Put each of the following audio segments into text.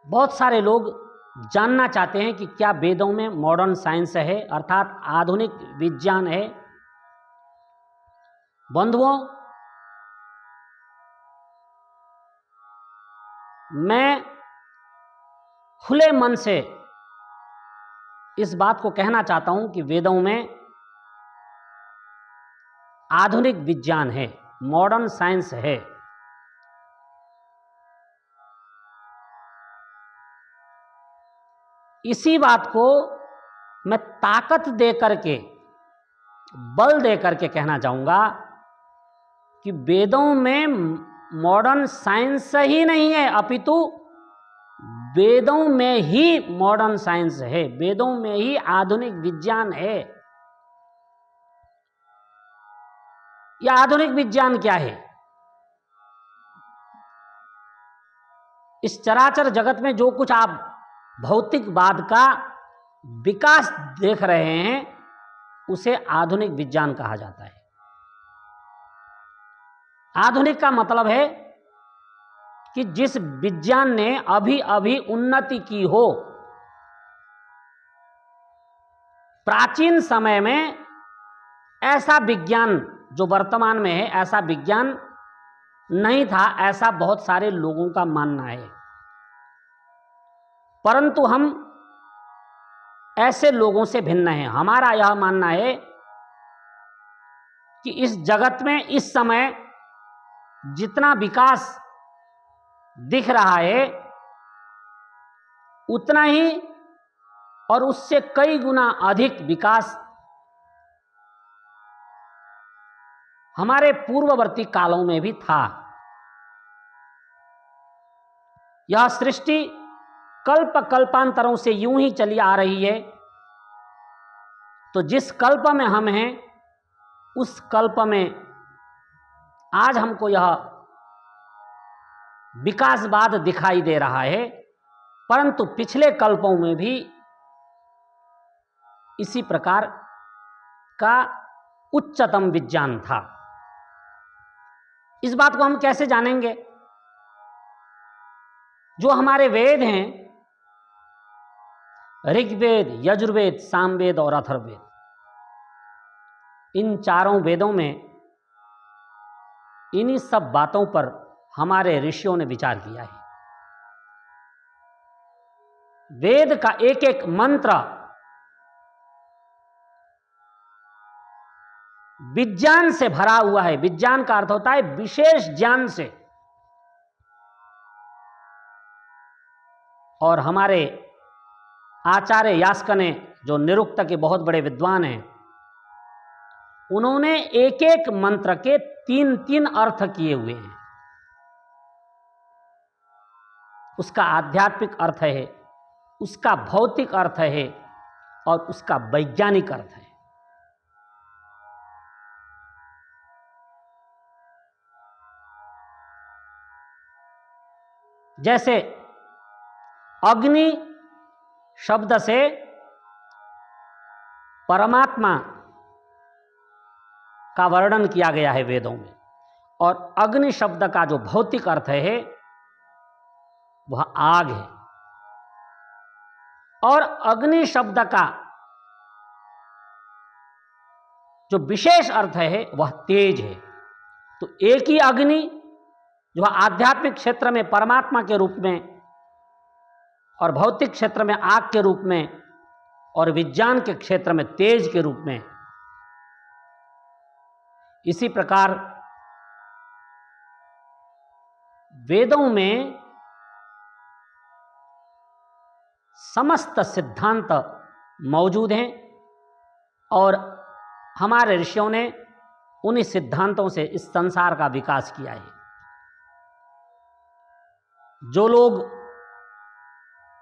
बहुत सारे लोग जानना चाहते हैं कि क्या वेदों में मॉडर्न साइंस है, अर्थात आधुनिक विज्ञान है। बंधुओं, मैं खुले मन से इस बात को कहना चाहता हूं कि वेदों में आधुनिक विज्ञान है, मॉडर्न साइंस है। इसी बात को मैं ताकत दे करके, बल दे करके कहना चाहूंगा कि वेदों में मॉडर्न साइंस ही नहीं है, अपितु वेदों में ही मॉडर्न साइंस है, वेदों में ही आधुनिक विज्ञान है। यह आधुनिक विज्ञान क्या है? इस चराचर जगत में जो कुछ आप भौतिकवाद का विकास देख रहे हैं, उसे आधुनिक विज्ञान कहा जाता है। आधुनिक का मतलब है कि जिस विज्ञान ने अभी अभी उन्नति की हो। प्राचीन समय में ऐसा विज्ञान जो वर्तमान में है, ऐसा विज्ञान नहीं था, ऐसा बहुत सारे लोगों का मानना है। परंतु हम ऐसे लोगों से भिन्न हैं। हमारा यह मानना है कि इस जगत में इस समय जितना विकास दिख रहा है, उतना ही और उससे कई गुना अधिक विकास हमारे पूर्ववर्ती कालों में भी था। यह सृष्टि कल्प कल्पांतरों से यूं ही चली आ रही है। तो जिस कल्प में हम हैं, उस कल्प में आज हमको यह विकासवाद दिखाई दे रहा है, परंतु पिछले कल्पों में भी इसी प्रकार का उच्चतम विज्ञान था। इस बात को हम कैसे जानेंगे? जो हमारे वेद हैं, ऋग्वेद, यजुर्वेद, सामवेद और अथर्ववेद, इन चारों वेदों में इन्हीं सब बातों पर हमारे ऋषियों ने विचार किया है। वेद का एक एक मंत्र विज्ञान से भरा हुआ है। विज्ञान का अर्थ होता है विशेष ज्ञान से। और हमारे आचार्य यास्क ने, जो निरुक्त के बहुत बड़े विद्वान हैं, उन्होंने एक एक मंत्र के 3-3 अर्थ किए हुए हैं। उसका आध्यात्मिक अर्थ है, उसका भौतिक अर्थ है और उसका वैज्ञानिक अर्थ है। जैसे अग्नि शब्द से परमात्मा का वर्णन किया गया है वेदों में, और अग्नि शब्द का जो भौतिक अर्थ है वह आग है, और अग्नि शब्द का जो विशेष अर्थ है वह तेज है। तो एक ही अग्नि जो आध्यात्मिक क्षेत्र में परमात्मा के रूप में, और भौतिक क्षेत्र में आग के रूप में, और विज्ञान के क्षेत्र में तेज के रूप में, इसी प्रकार वेदों में समस्त सिद्धांत मौजूद हैं, और हमारे ऋषियों ने उन्हीं सिद्धांतों से इस संसार का विकास किया है। जो लोग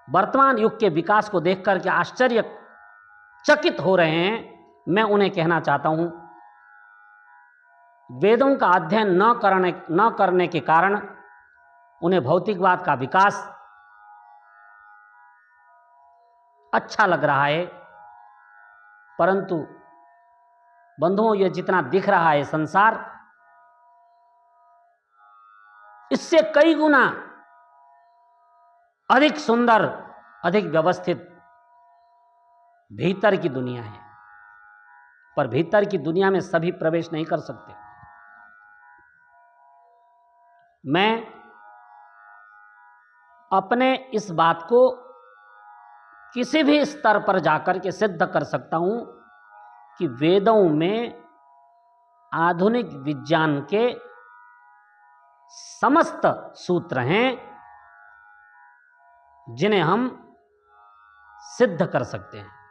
वर्तमान युग के विकास को देखकर के आश्चर्यचकित हो रहे हैं, मैं उन्हें कहना चाहता हूं, वेदों का अध्ययन न करने के कारण उन्हें भौतिकवाद का विकास अच्छा लग रहा है, परंतु बंधुओं, ये जितना दिख रहा है संसार, इससे कई गुना अधिक सुंदर, अधिक व्यवस्थित भीतर की दुनिया है। पर भीतर की दुनिया में सभी प्रवेश नहीं कर सकते। मैं अपने इस बात को किसी भी स्तर पर जाकर के सिद्ध कर सकता हूं कि वेदों में आधुनिक विज्ञान के समस्त सूत्र हैं जिन्हें हम सिद्ध कर सकते हैं।